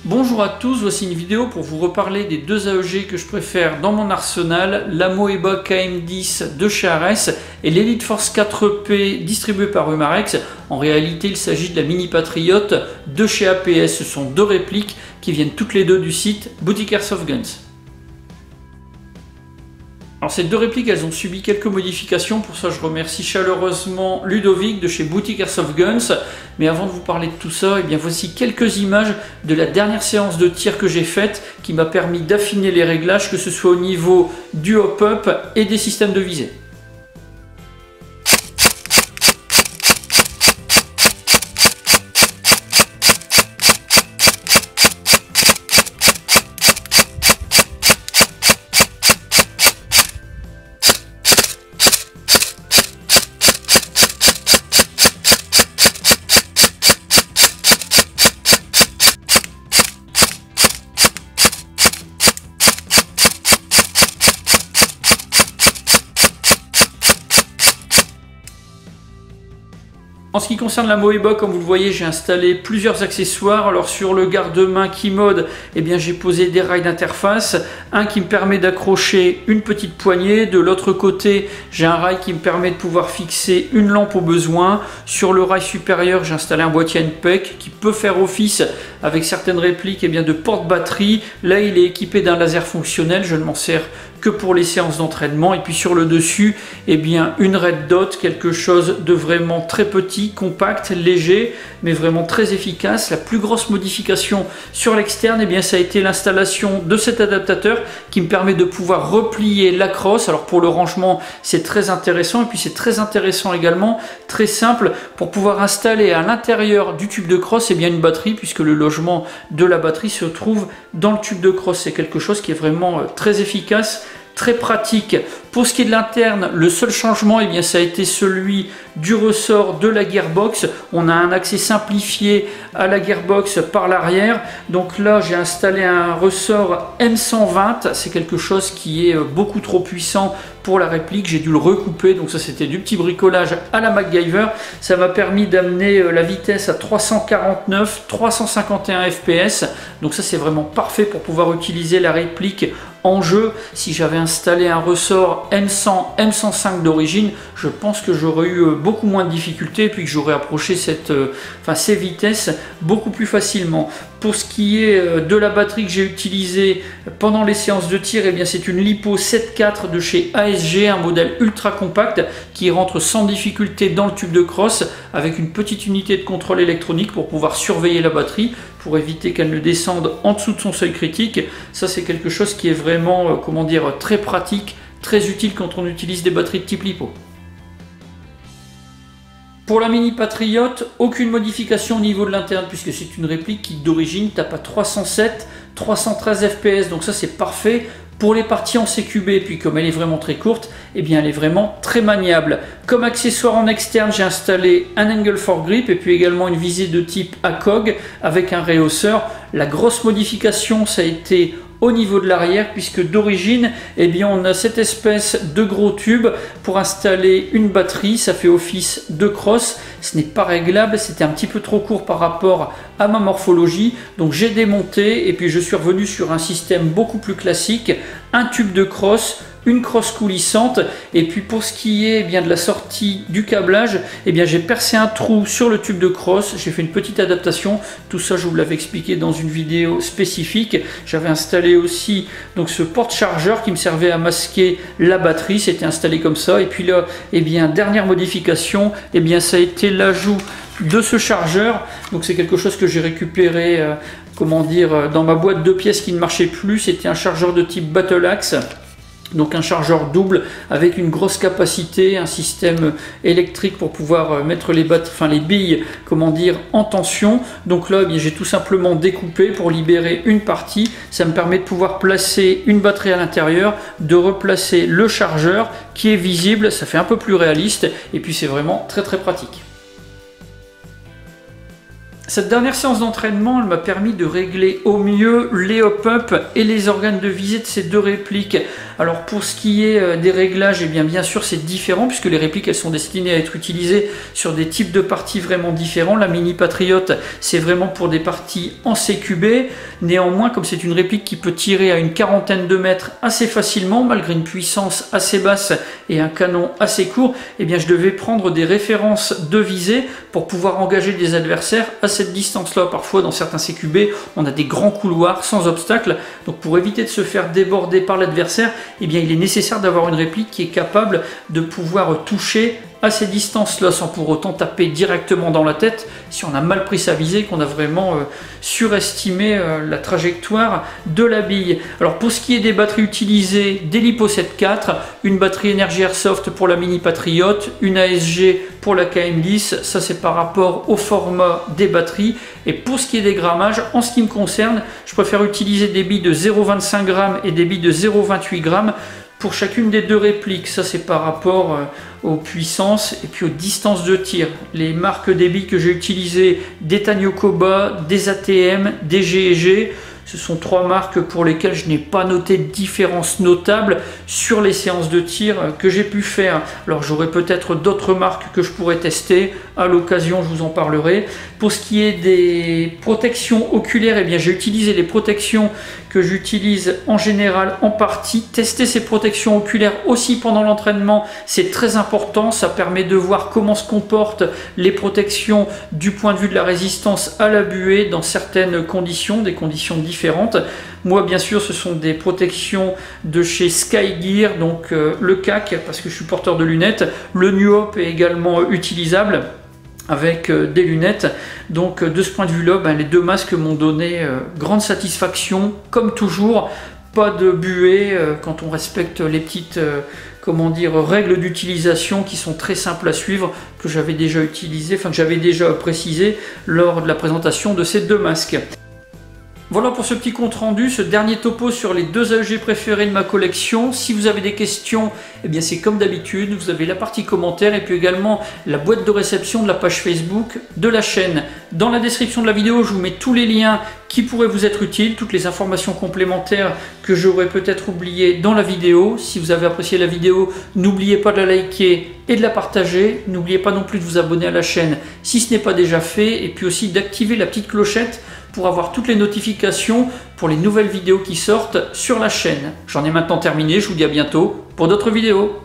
Bonjour à tous, voici une vidéo pour vous reparler des deux AEG que je préfère dans mon arsenal, l'Amoeba KM10 de chez Ares et l'Elite Force 4P distribué par Umarex. En réalité, il s'agit de la Mini Patriot de chez APS. Ce sont deux répliques qui viennent toutes les deux du site Boutique Airsoft Guns. Alors ces deux répliques, elles ont subi quelques modifications, pour ça je remercie chaleureusement Ludovic de chez Boutique Airsoft Guns. Mais avant de vous parler de tout ça, eh bien voici quelques images de la dernière séance de tir que j'ai faite qui m'a permis d'affiner les réglages, que ce soit au niveau du hop-up et des systèmes de visée. En ce qui concerne la Moeba, comme vous le voyez, j'ai installé plusieurs accessoires. Alors sur le garde-main Keymode, eh bien j'ai posé des rails d'interface, un qui me permet d'accrocher une petite poignée. De l'autre côté, j'ai un rail qui me permet de pouvoir fixer une lampe au besoin. Sur le rail supérieur, j'ai installé un boîtier NPEC qui peut faire office avec certaines répliques de porte-batterie. Là, il est équipé d'un laser fonctionnel. Je ne m'en sers que pour les séances d'entraînement. Et puis sur le dessus, une Red Dot, quelque chose de vraiment très petit, compact, léger, mais vraiment très efficace. La plus grosse modification sur l'externe, ça a été l'installation de cet adaptateur qui me permet de pouvoir replier la crosse. Alors pour le rangement, c'est très intéressant, et puis c'est très intéressant également, très simple, pour pouvoir installer à l'intérieur du tube de crosse une batterie, puisque le logement de la batterie se trouve dans le tube de crosse. C'est quelque chose qui est vraiment très efficace, très pratique. Pour ce qui est de l'interne, le seul changement, ça a été celui du ressort de la gearbox. On a un accès simplifié à la gearbox par l'arrière. Donc là, j'ai installé un ressort M120. C'est quelque chose qui est beaucoup trop puissant pour la réplique. J'ai dû le recouper. Donc ça, c'était du petit bricolage à la MacGyver. Ça m'a permis d'amener la vitesse à 349, 351 FPS. Donc ça, c'est vraiment parfait pour pouvoir utiliser la réplique en jeu. Si j'avais installé un ressort M100, M105 d'origine, je pense que j'aurais eu beaucoup moins de difficultés, et puis que j'aurais approché ces vitesses beaucoup plus facilement. Pour ce qui est de la batterie que j'ai utilisée pendant les séances de tir, c'est une LiPo 7.4 de chez ASG, un modèle ultra compact qui rentre sans difficulté dans le tube de crosse, avec une petite unité de contrôle électronique pour pouvoir surveiller la batterie, pour éviter qu'elle ne descende en dessous de son seuil critique. Ça, c'est quelque chose qui est vraiment, très pratique, très utile quand on utilise des batteries de type LiPo. Pour la Mini Patriot, aucune modification au niveau de l'interne, puisque c'est une réplique qui d'origine tape à 307, 313 FPS, donc ça c'est parfait. Pour les parties en CQB, puis comme elle est vraiment très courte, elle est vraiment très maniable. Comme accessoire en externe, j'ai installé un Angle for Grip et puis également une visée de type ACOG avec un rehausseur. La grosse modification, ça a été au niveau de l'arrière, puisque d'origine, on a cette espèce de gros tube pour installer une batterie. Ça fait office de crosse. Ce n'est pas réglable, c'était un petit peu trop court par rapport à ma morphologie. Donc j'ai démonté et puis je suis revenu sur un système beaucoup plus classique. Un tube de crosse, une crosse coulissante, et puis pour ce qui est de la sortie du câblage, j'ai percé un trou sur le tube de crosse. J'ai fait une petite adaptation, tout ça je vous l'avais expliqué dans une vidéo spécifique. J'avais installé aussi ce porte-chargeur qui me servait à masquer la batterie, c'était installé comme ça. Et puis là, dernière modification, ça a été l'ajout de ce chargeur. Donc c'est quelque chose que j'ai récupéré dans ma boîte de pièces qui ne marchait plus. C'était un chargeur de type Battle Axe. Donc un chargeur double avec une grosse capacité, un système électrique pour pouvoir mettre les billes en tension. Donc là j'ai tout simplement découpé pour libérer une partie. Ça me permet de pouvoir placer une batterie à l'intérieur, de replacer le chargeur qui est visible. Ça fait un peu plus réaliste et puis c'est vraiment très très pratique. Cette dernière séance d'entraînement, elle m'a permis de régler au mieux les hop-up et les organes de visée de ces deux répliques. Alors pour ce qui est des réglages, eh bien sûr c'est différent puisque les répliques elles sont destinées à être utilisées sur des types de parties vraiment différents. La Mini Patriot c'est vraiment pour des parties en CQB. Néanmoins, comme c'est une réplique qui peut tirer à une quarantaine de mètres assez facilement malgré une puissance assez basse et un canon assez court, eh bien je devais prendre des références de visée pour pouvoir engager des adversaires à cette distance-là. Parfois dans certains CQB, on a des grands couloirs sans obstacle. Donc pour éviter de se faire déborder par l'adversaire, eh bien il est nécessaire d'avoir une réplique qui est capable de pouvoir toucher à ces distances-là sans pour autant taper directement dans la tête si on a mal pris sa visée, qu'on a vraiment surestimé la trajectoire de la bille. Alors pour ce qui est des batteries utilisées, des LiPo 7.4, une batterie Energy Airsoft pour la Mini Patriot, une ASG pour la KM10, ça c'est par rapport au format des batteries. Et pour ce qui est des grammages, en ce qui me concerne, je préfère utiliser des billes de 0,25 g et des billes de 0,28 g pour chacune des deux répliques. Ça c'est par rapport aux puissances et puis aux distances de tir. Les marques des billes que j'ai utilisées, des Tanyokoba, des ATM, des GEG, ce sont trois marques pour lesquelles je n'ai pas noté de différence notable sur les séances de tir que j'ai pu faire. Alors j'aurai peut-être d'autres marques que je pourrais tester, à l'occasion je vous en parlerai. Pour ce qui est des protections oculaires, eh bien j'ai utilisé les protections que j'utilise en général en partie. Tester ces protections oculaires aussi pendant l'entraînement, c'est très important. Ça permet de voir comment se comportent les protections du point de vue de la résistance à la buée dans certaines conditions, des conditions différentes. Moi, bien sûr, ce sont des protections de chez Skygear, donc le CAC, parce que je suis porteur de lunettes. Le New Hope est également utilisable avec des lunettes. Donc de ce point de vue là, les deux masques m'ont donné grande satisfaction, comme toujours. Pas de buée quand on respecte les petites règles d'utilisation qui sont très simples à suivre, que j'avais déjà utilisé, que j'avais déjà précisé lors de la présentation de ces deux masques. Voilà pour ce petit compte rendu, ce dernier topo sur les deux AEG préférés de ma collection. Si vous avez des questions, eh bien c'est comme d'habitude, vous avez la partie commentaires et puis également la boîte de réception de la page Facebook de la chaîne. Dans la description de la vidéo, je vous mets tous les liens qui pourraient vous être utiles, toutes les informations complémentaires que j'aurais peut-être oubliées dans la vidéo. Si vous avez apprécié la vidéo, n'oubliez pas de la liker et de la partager. N'oubliez pas non plus de vous abonner à la chaîne si ce n'est pas déjà fait et puis aussi d'activer la petite clochette pour avoir toutes les notifications pour les nouvelles vidéos qui sortent sur la chaîne. J'en ai maintenant terminé, je vous dis à bientôt pour d'autres vidéos.